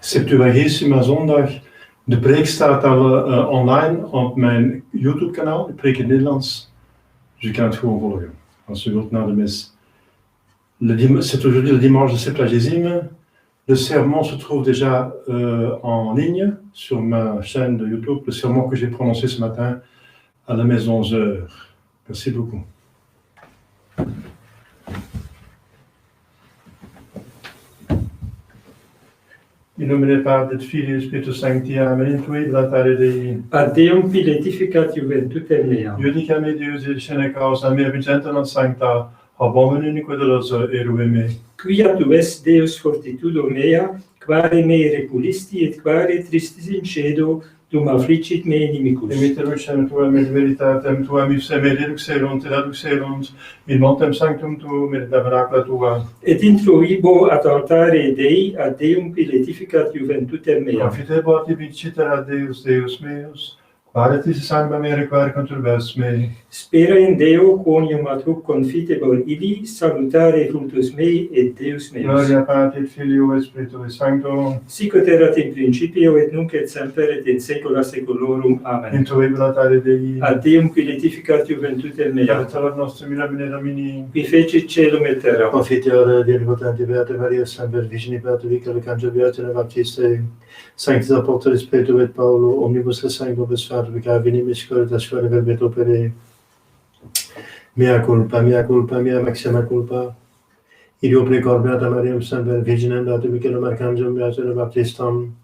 Septuagesima zondag. De preek staat al online op mijn YouTube-kanaal. Ik preek in het Nederlands, dus je kan het gewoon volgen als u wilt naar de mis. C'est aujourd'hui le dimanche de Septuagesime. Le sermon se trouve déjà en ligne sur ma chaîne de YouTube, le sermon que j'ai prononcé ce matin à la maison 11h. Merci beaucoup. In nomine Patris et Filii et Spiritus Sancti, Amen. Intui blatare Dei. Ad Deum filetificat juventutem mea. Judica me Deus et scene causa mea vincenta non sancta, habomum unico doloso eruve me. Quia tu es Deus fortitudo mea, quare me repulisti et quare tristis in cedo, dum afflicit me inimicus. Imiterucem tuam et veritatem tuam ipse me deduxerunt et aduxerunt in montem sanctum tuum et tabernacula tua. Et introibo ad altare Dei ad Deum filetificat juventutem mea. Confitebo a tibi citera Deus, Deus meus, quare tis anima mea requare conturbes me. Spera in Deo quoniam ad hoc confitebor ibi, salutare fructus mei et Deus meus. Gloria Patri et Filio et Spiritui Sancto. Sic ut erat in principio et nunc et semper et in saecula saeculorum. Amen. Intui blatare Dei. Ad Deum filetificat juventutem mea. Salve nostrum in nomine Domini. Qui fecit celum et terra. Confiteor Dei potenti Beate Maria Semper Virgini Beate Vicare Cangelo Beate Baptiste. Sanctis Apostoli Spiritu et Paulo omnibus sanctum besfat vicare venimis coritas quare verbet opere. Mea culpa, mea maxima culpa. Ideo precor Beata Mariam Semper Virginem Beate Vicare Archangelum Beate Baptistam.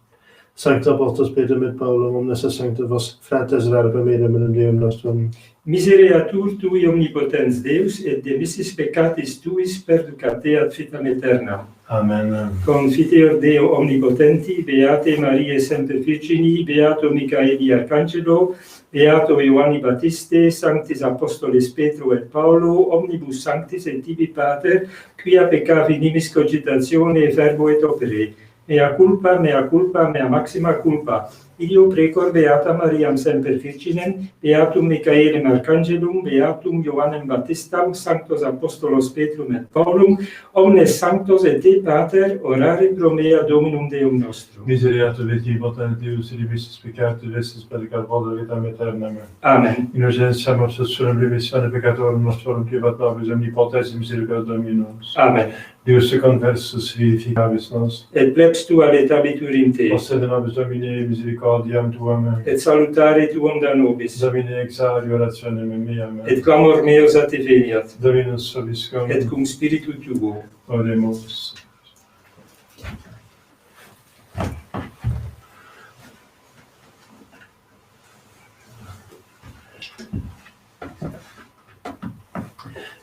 Sanctus Apostolos Spiritu et Paulo omnes sancta vos fratres verba meum Deum nostrum. Misereatur tui omnipotens Deus et de missis peccatis tuis perducate ad vitam aeternam. Amen. Confiteor Deo omnipotenti, Beate Mariae Semper Virgini, Beato Michaeli Arcangelo, Beato Ioanni Battiste, Sanctis Apostoles Petro et Paulo, omnibus sanctis et tibi Pater, quia peccavi nimis cogitatione et verbo et opere. Mea culpa, mea maxima culpa. Ideo precor Beata Mariam Semper Virginem, Beatum Michaelem Arcangelum, Beatum Ioannem Baptistam, Sanctos Apostolos Petrum et Paulum, omnes sanctos et te, Pater, orare pro mea Dominum Deum nostrum. Misereatur veti potent Deus rivistis peccatus vestis pedicat voda vitam aeternam. Amen. In urgentia mortuorum remissione peccatorum nostrorum privat nobis omnipotens misericordia Dominus. Amen. Deus conversus vivificabis nos. Et plebs tua lethabiturim te. Possede nobis Domine misericordiam tuam. Et salutare tuum da nobis. Domine exaudi orationem meam. Et clamor meus a te veniat. Dominus vobiscum. Et cum spiritu tuo. Oremus.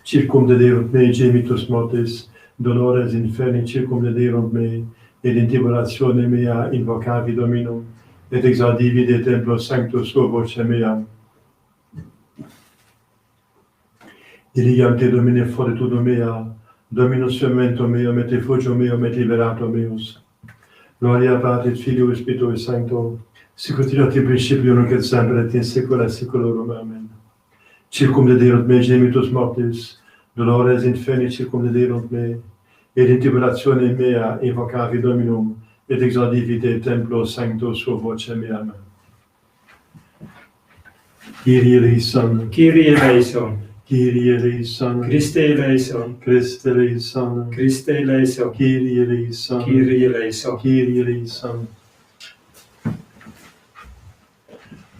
Circumdederunt me gemitus mortis, dolores inferni circumdederunt me, et in tribulatione mea invocavi Dominum, et exaudivi de templo sanctus suo voce meam. Iliam te Domine fortitudo mea, Dominus firmamento meum et refugio meum et liberator meus. Gloria Patri et Filio et Spiritui Sancto, sic ut erat in principio nunc et semper et in saecula saeculorum. Amen. Circumdederunt me gemitus mortis, dolores inferni circumdederunt me, et in tribulatione mea invocavi Dominum, et exaudivi de templo sancto suo voce meam. Kyrie eleison. Kyrie eleison. Kyrie eleison. Christe eleison. Christe eleison. Christe eleison. Kyrie eleison. Kyrie eleison. Kyrie eleison.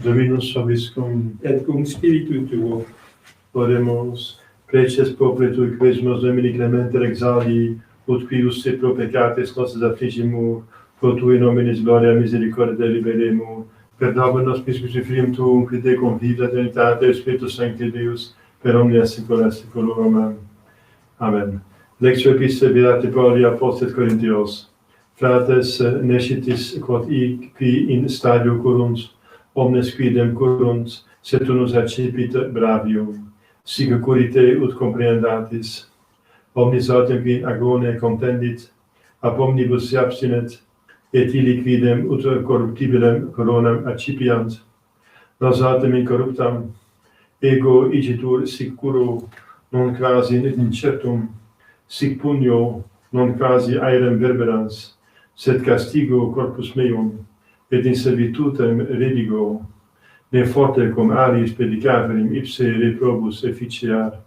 Dominus vobiscum. Et cum spiritu tuo. Oremus. Preces populi tui quesumus Domini clemente exaudi, ut quius se pro peccatis nostris affligimur, pro tui nominis gloria misericordia liberemur. Perdona nos piscus filium tuum, qui te conviva Trinitate, Spiritus Sancti Deus, per omnia saecula saeculorum. Amen. Lectio epistolae Beati Pauli Apostolos Corinthios. Fratres nescitis quod qui in stadio curunt, omnes quidem curunt, sed unus accipit bravium. Sic curite ut comprehendatis. Omnis autem qui agone contendit, ab omnibus se abstinet, et illi quidem ut corruptibilem coronam accipiant. Nos autem incorruptam, ego igitur sic curo, non quasi incertum, sic pugno, non quasi aerem verberans, sed castigo corpus meum, et in servitutem redigo, ne forte cum aris predicaverim ipse reprobus efficiar.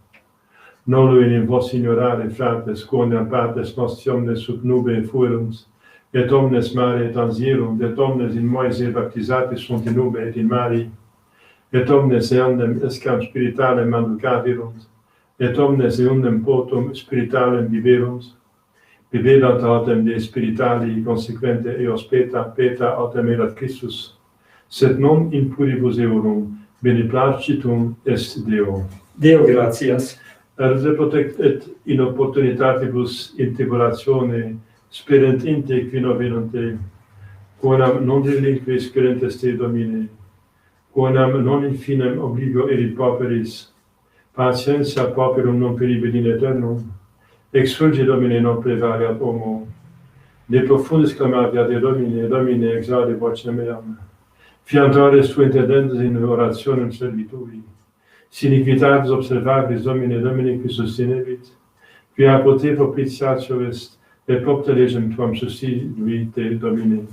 Nolo in vos ignorare, fratres, quondam partes nostri omnes sub nube fuerunt, et omnes mare transierunt, et omnes in Moise baptizatis sunt in nube et in mari, et omnes eandem escam spiritualem manducavirunt, et omnes eundem potum spiritualem biberunt, bibedant autem de spiritali consequente eos peta autem erat Christus, sed non in puribus eorum, beneplacitum est Deo. Deo gratias. Et in opportunitatibus in tribulatione, sperent inte qui novenante, quonam non delinquis querentes te, Domine, quonam non in finem obligo erit pauperis, patientia pauperum non peribit in aeternum, exfulge, Domine, non prevaleat homo. De profundis clamavi de Domine, Domine exaude vocem meam. Fiantores tu interdentes in orationem servitui. Si iniquitatis observabis, Domine, Domine, qui sustinebit, qui apud te propitiatio est, et propter legem tuam sustinui te, Domine.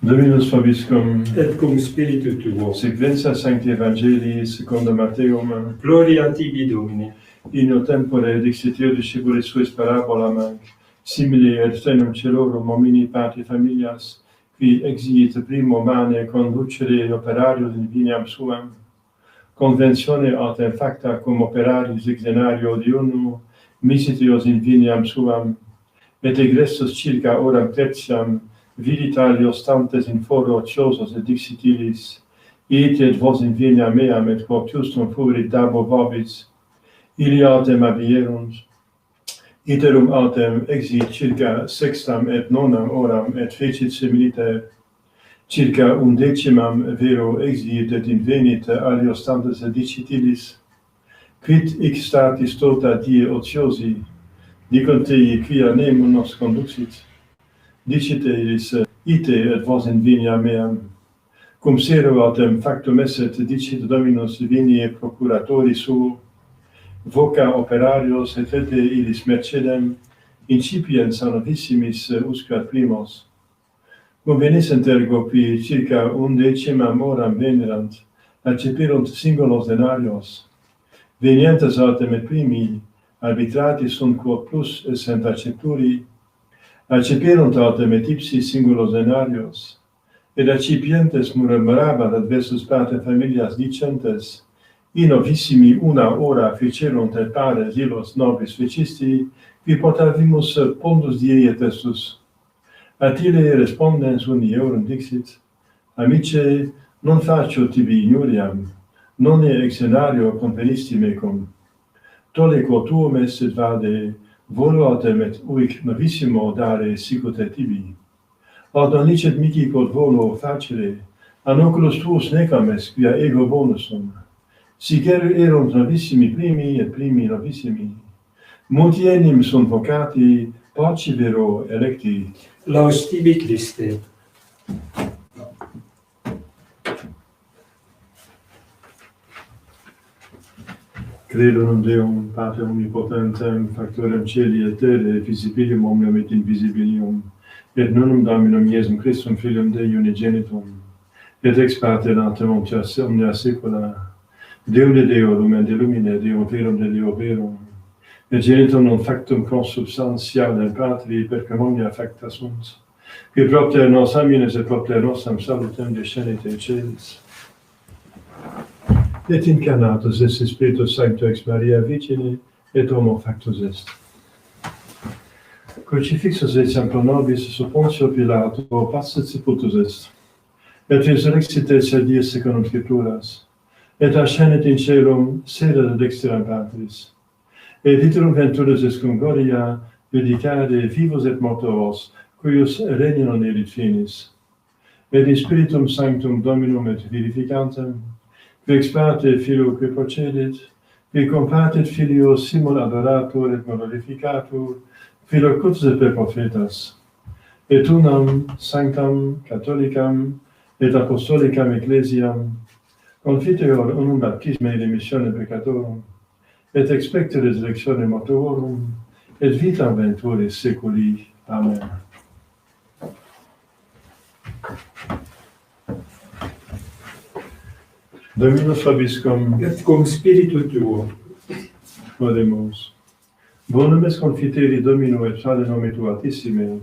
Dominus vobiscum, Et cum spiritu tuo. sequentia Sancti Evangelii secondo Matteum, Gloria tibi, Domine. in tempore dixitio discipulis suis parabolam, simili et frenum celorum homini patri familias, qui exiit primo mane conducere operarius in viniam suam, conventione autem facta cum operarius exenario diurnum, misitios in viniam suam, et egressus circa oram tertiam, vidit alios stantes in foro ociosos et dixitilis, ite et vos in vinia meam et quod justum fuerit dabo vobis, ili autem abierunt, iterum autem exit circa sextam et nonam oram et fecit similiter, circa undecimam vero exit et invenit alios stantes et dixitilis, quid hic statis tota die ociosi, dicunt ei quia nemo nos conduxit, dicite eis, ite et vos in vinia meam, cum sero autem factum esset, dicit Dominus vinie procuratori suo, voca operarios et fete illis mercedem, incipiens a novissimis usquat primos. Cum venissent ergo qui circa undecimam oram venerant, accepirunt singulos denarios, venientes autem et primi, arbitrati sunt quod plus essent accepturi, accepirunt autem et ipsi singulos denarios, et accipientes murmurabat adversus pater familias dicentes, in novissimi una ora fecerunt et pares illos nobis fecisti, qui potavimus pondus die et estus. Atile respondens uniorum dixit, amice, non facio tibi injuriam, nonne exenario convenisti mecum. Tole quo tuum est et vade, volo autem et uic novissimo dare sicut et tibi. Aut non licet mihi quod volo facere, an oculus tuus necam est quia ego bonusum. Sic erunt novissimi primi et primi novissimi. Multi enim sunt vocati, poci vero electi. Laus tibi, Christe. Credo in Deum, Pater omnipotentem, factorem celi et terrae, visibilium omnium et invisibilium, et nunum Dominum Iesum Christum, Filium Dei unigenitum, et ex pater natum omnia saecula, Deum de Deo lumen de lumine, Deum verum de Deo verum, et genitum non factum consubstantialem Patri, percum omnia facta sunt, qui propter nos amines et propter nostram salutem descendit in celis. Et incarnatus est Spiritus Sancto ex Maria Vicini, et homo factus est. Crucifixus etiam pro nobis sub Pontio Pilato, passit sepultus est. Et resurrexit tertia die secundum Scripturas, et ascendit in caelum, sedet dexteram Patris. Et iterum venturus est cum gloria, judicare vivos et mortuos, cuius regnum erit finis. Et in Spiritum Sanctum Dominum et vivificantem, qui ex parte Filio qui procedit, qui compatet Filio simul adoratur et glorificatur, Filio cutus per prophetas, et unam sanctam catholicam et apostolicam ecclesiam, confiteor unum baptisme remissione peccatorum, et expecte resurrectione mortuorum, et vitam venturis seculi. Amen. Dominus vobiscum, et cum spiritu tuo. oremus. Bonum est confiteri Domino et salve nome tuo altissime.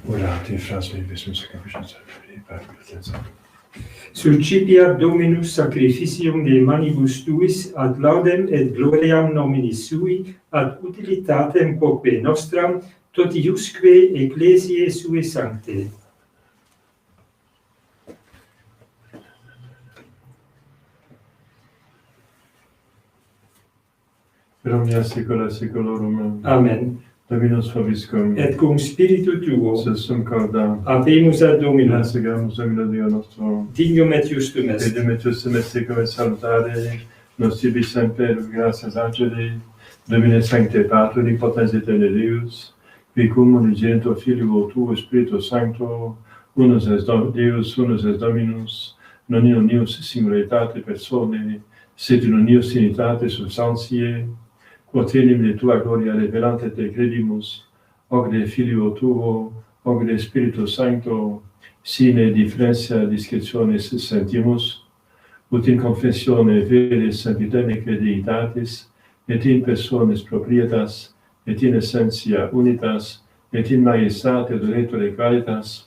Orate, frans levis capucins Sucipiat Dominus sacrificium de manibus tuis ad laudem et gloriam nomini sui ad utilitatem quoque nostram totiusque ecclesiae sue sancte. per omnia saecula saeculorum. Amen. Dominus vobiscum, Et cum spiritu tuo, sum corda, habemus ad Domino, lacegamus Domino Dio nostro, dignum et justum est. et dimittus mesticum et salutare, nos tibi semper gratias angeli, Domine sancte Patri, omnipotens aeterni Deus, qui cum unigenitor Filio tuo Spiritus Sancto, unus est Deus, unus est Dominus, non in unius singularitate personae, sed in unius trinitate substantiae, quod enim de tua gloria revelante te credimus, hoc de Filio tuo, hoc de Spiritus Sancto, sine differentia discretionis sentimus, ut in confessione vere sempiterne crediitatis, et in personis proprietas, et in essentia unitas, et in majestate adoretore qualitas,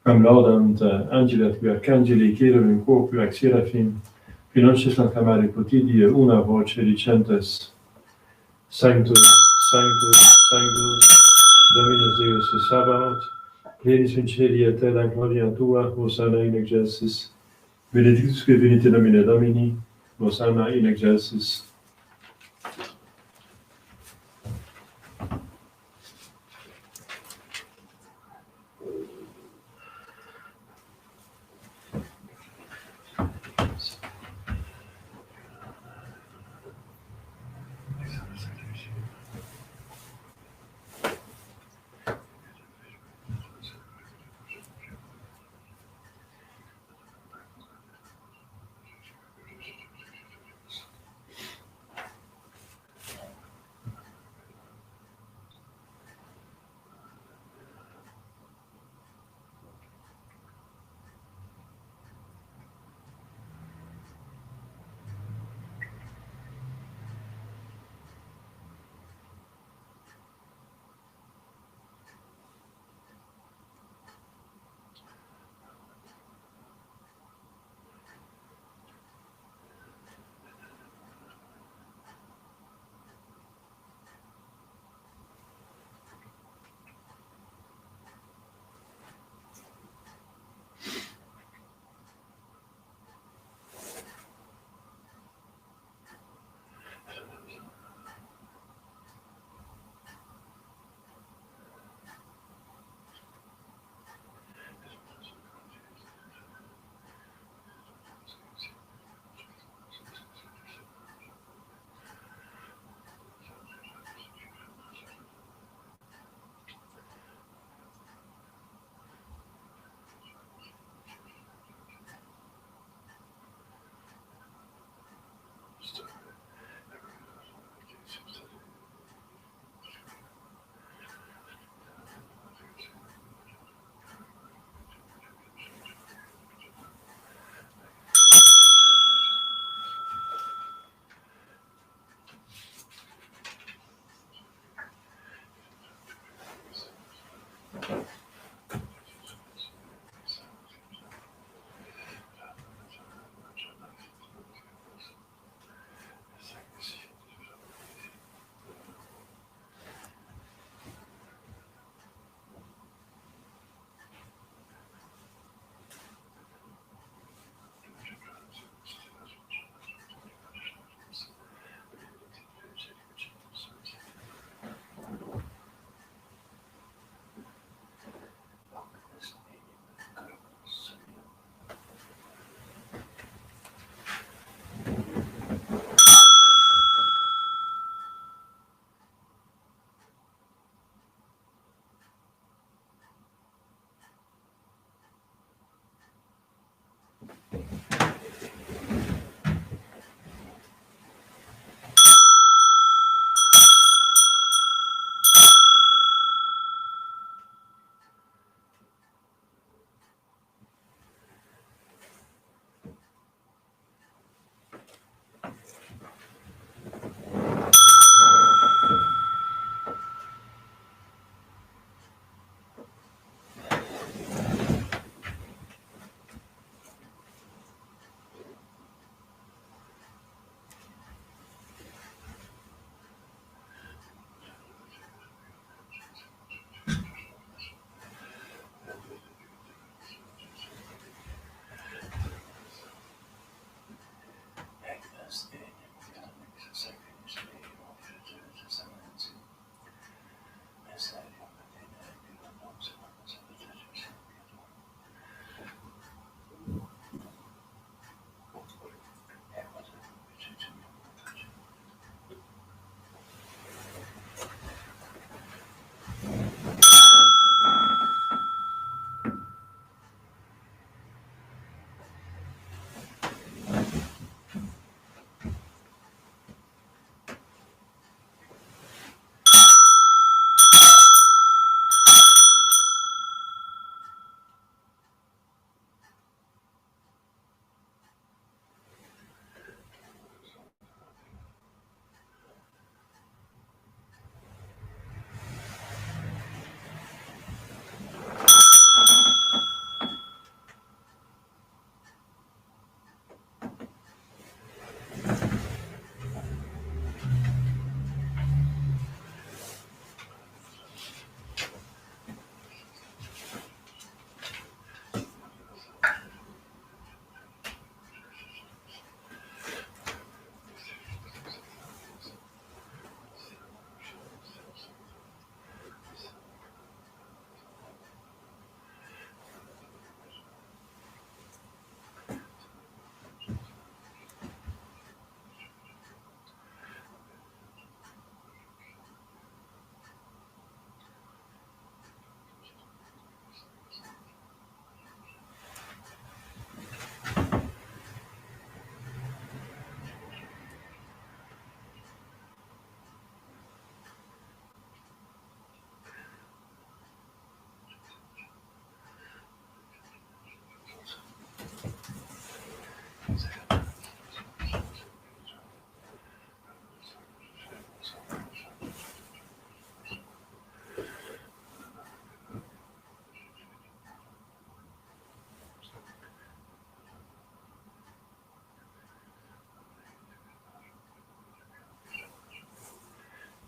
quam laudant angela qui arcangeli cherubim quoque ac seraphim, qui non cessant clamare quotidie una voce dicentes, Sanctus, Sanctus, Sanctus, Dominus Deus Sabaoth, plenis vincedia terra gloria tua, Hosanna in excelsis. Benedictus qui venit in nomine Domini, Hosanna in excelsis.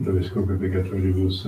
nobis coque peccatoribus,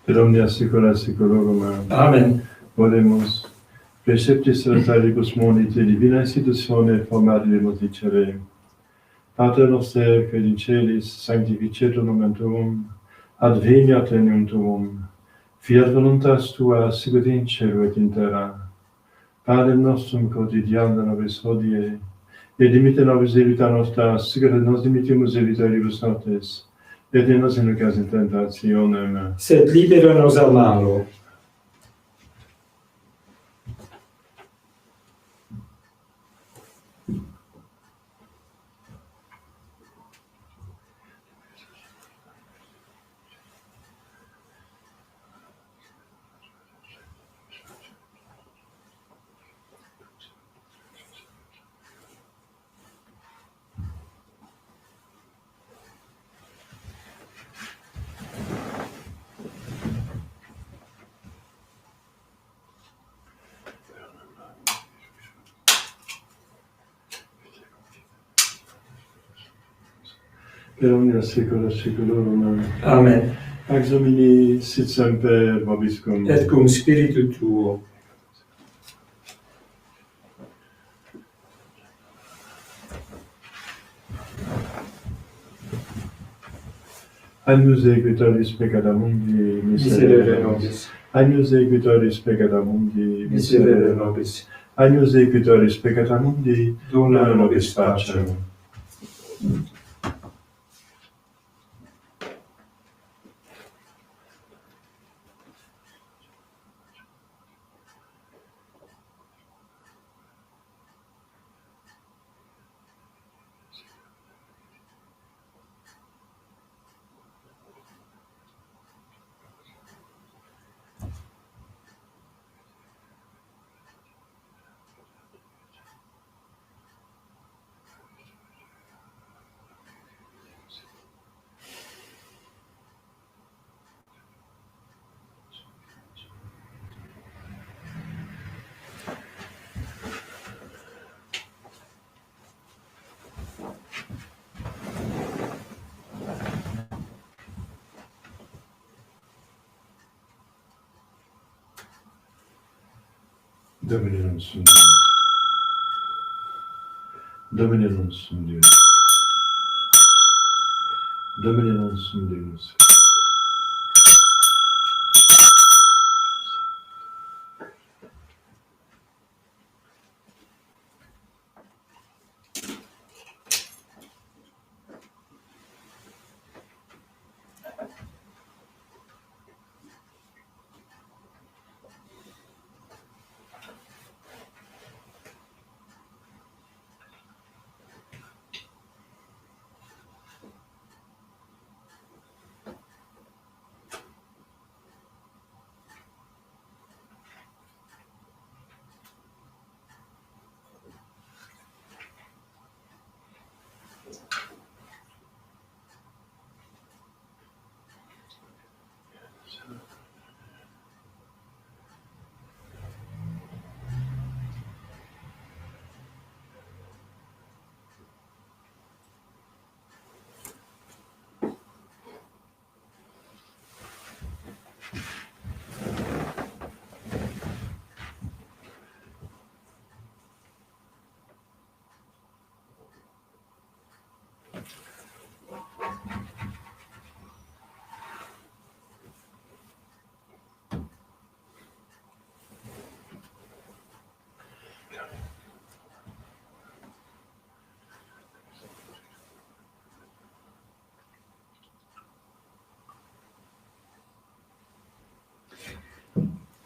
et omnia saecula saeculorum. Amen. Oremus. Preceptis saltaribus monite divina institutione formabimus dicere. Pater noster, quid in celis, sanctificetur nomen tuum, adveniat regnum tuum, fiat voluntas tua sicut in cielo et in terra. Panem nostrum quotidianum nobis hodie, et dimitte nobis debita nostra, sicut et nos dimittimus debitoribus nostris, et ne nos inducas in tentationem, Sed libera nos a malo. per omnia saecula saeculorum. Amen. Pax Domini sit semper vobiscum. Et cum spiritu tuo. Agnus Equitoris peccata mundi, Miserere nobis. Agnus Equitoris peccata mundi, Miserere nobis. Agnus Equitoris peccata mundi, Dona nobis pacem. Domine sum Deus. Domine sum Deus. Domine sum Deus.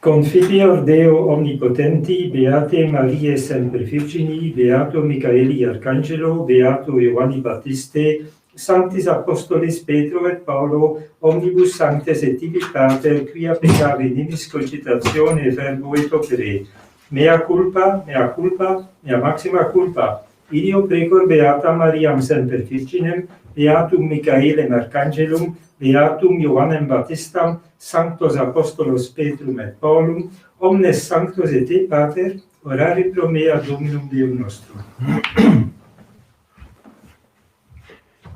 Confidior Deo omnipotenti, Beate Mariae semper Virgini, Beato Michaeli Arcangelo, Beato Ioanni Battiste, Sanctis Apostolis Petro et Paulo, omnibus sanctes et tibi pater, quia peccavi nimis cogitatione verbo et opere. Mea culpa, mea maxima culpa. Ideo precor Beata Mariam semper Virginem, Beatum Michaelem Arcangelum, Beatum Ioannem Baptistam, Sanctos Apostolos Petrum et Paulum, omnes sanctos et te, Pater, orare pro mea Dominum Deum nostrum.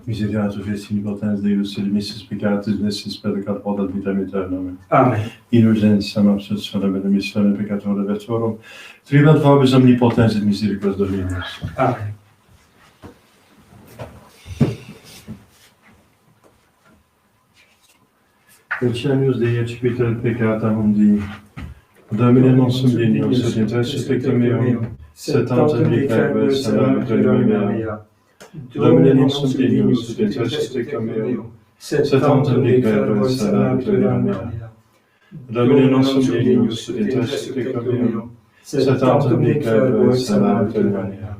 Misericordia Christi, potens Deus, et missis peccatis nescis peccat podat vitam aeternam. Amen. In urgentia nostris, fora missione peccatore vettorum, tribat vobis omnipotens et misericordias Dominus. Amen. Percianius Dei expitor peccata mundi, Domine non sum dignus, et intercessus tectum meum, sed tantum dicere salvator mea. Domine non sum dignus, et intercessus tectum meum, sed tantum dicere salvator mea. Domine non sum dignus, et intercessus tectum meum, sed tantum dicere salvator mea.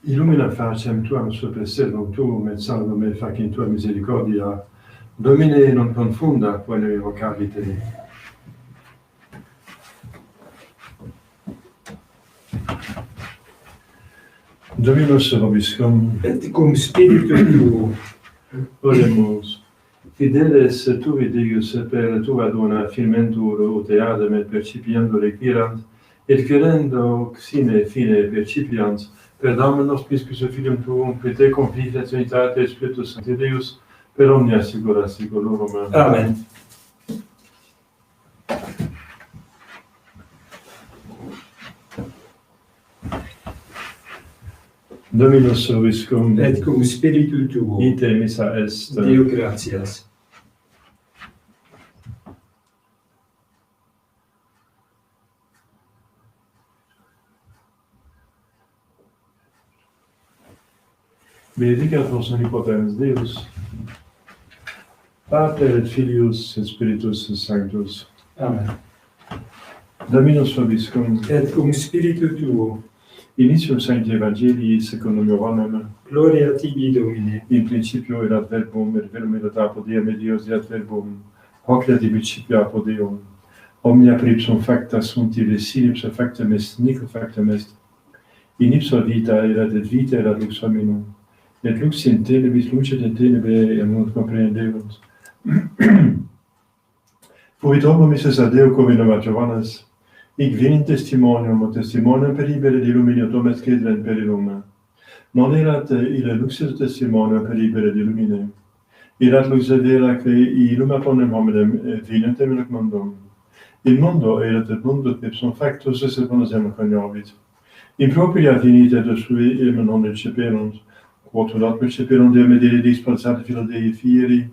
Illumina facem tuam super servum tuum et salva me facin tua misericordia. Domine non confunda quale evocabite. Dominus vobiscum. Et cum spiritu tuo. Oremus. Fideles tui Deus per tua dona firmentur ut eadem et percipiendo requirant, et querendo sine fine percipiant, per Dominus nostris Christus Filium tuum, per te confite Trinitate Spiritus Sancti Deus, per omnia secula seculorum. Amen. Dominus vobiscum. Et cum spiritu tuo. Ite missa est. Deo gratias. Benedicat vos omnipotens Deus, Pater et Filius et Spiritus Sanctus. Amen. Dominus vobiscum. Et cum spiritu tuo. Initium Sancti Evangelii secundum Ioannem. Gloria tibi, Domine. In principio erat verbum, et verbum erat apud Deum, et Deus erat verbum. Hoc erat in principio apud Deum. Omnia per ipsum facta sunt, et sin ipsa factam est, nihil factam est. In ipsa vita erat, et vita erat lux hominum. Et lux in tenebris lucet in tenebrae, et non comprehenderunt. Fuit homo missus ad Deo cum nomat Johannes, hic venint testimonium, o testimonium per ibere de illumine, domes credent per illum. Non erat ille luxus testimonium per ibere de illumine. Erat lux vera que illuma ponem hominem vinentem in hoc mundum. Il mundo erat et mundo ipsum factus esse bonus eam cognovit. In propria finita sui eam non receperunt, quod not receperunt Deum et eredis palsate filo Dei fieri,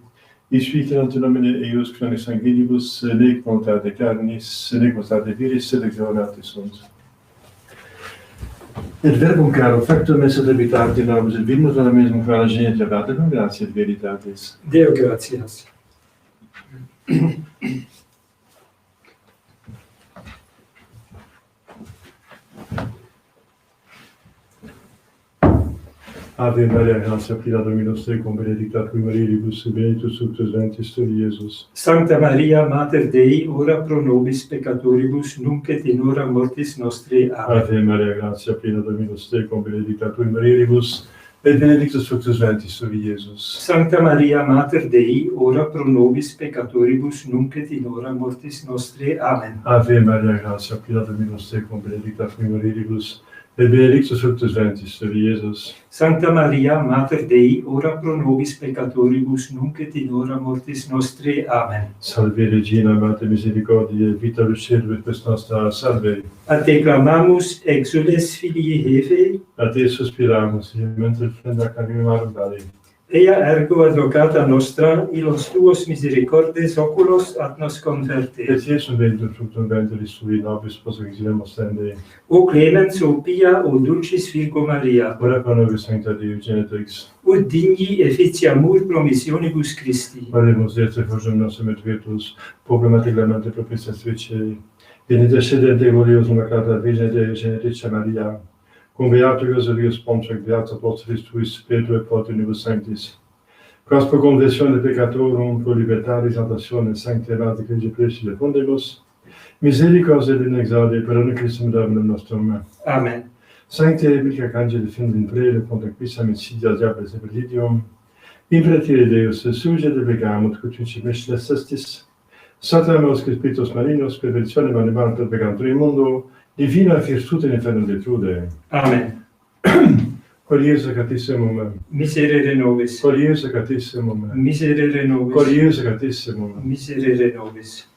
Isficerant in nomine eius cranis sanguinibus, nec voluntate carnis, nec voluntate viris, sed exorati sunt. Et verbum caro factum est habitat in nobis, et vimus ad mesum quale geniet abate, cum gratia et veritatis. Deo gratias. Ave Maria, gratia plena Dominus tecum, benedicta tui mulieribus, et benedictus fructus ventris tui, Iesus. Sancta Maria, Mater Dei, ora pro nobis peccatoribus, nunc et in hora mortis nostre. Amen. Ave Maria, gratia plena Dominus tecum, benedicta tui mulieribus, et benedictus fructus ventris tui, Iesus. Sancta Maria, Mater Dei, ora pro nobis peccatoribus, nunc et in hora mortis nostre. Amen. Ave Maria, gratia plena Dominus tecum, benedicta tui mulieribus, et benedictus fructus ventris tui, Iesus. Sancta Maria, Mater Dei, ora pro nobis peccatoribus, nunc et in hora mortis nostre. Amen. Salve Regina, Mater misericordiae, vita lucedo et pes nostra, salve. A te clamamus, exules filii Hevei, A te suspiramus, mentre flenda canimarum vale. ea ergo advocata nostra, illos tuos misericordes oculos ad nos converte. Et Iesum benedictum fructum ventris tui, nobis post exilemus tende. O clemens, o pia, o dulcis Virgo Maria, Ora pro nobis sancta Deo genitrix. ut digni efficiamur promissionibus Christi. Oremus Deo refugem nostrum et virtus, problematic lamente propitias Vitae, in intercedente gloriosum accata Virgine Dei genitrice Maria, cum beato Iosebius Pontius et beatus apostolis tuis, Petro et Protonibus sanctis, quas pro conversione peccatorum, pro libertate saltatione sancti errati Ecclesiae preci defundibus, misericordia et inexaudi per omni Christum Dominum nostrum. Amen. Sancte Biblica Cangeli defendin prele, contra quisam insidia diablis et perdidium, impretire Deus, suge de vegamut, quod misles estis, Satanos que spiritus malignos, per perditionem animarum per peccatum in mundo, divina virtute in infernum detrude. Amen. Cor Iesu catissimum, Miserere nobis. cor Iesu catissimum, Miserere nobis. cor Iesu catissimum. Miserere nobis.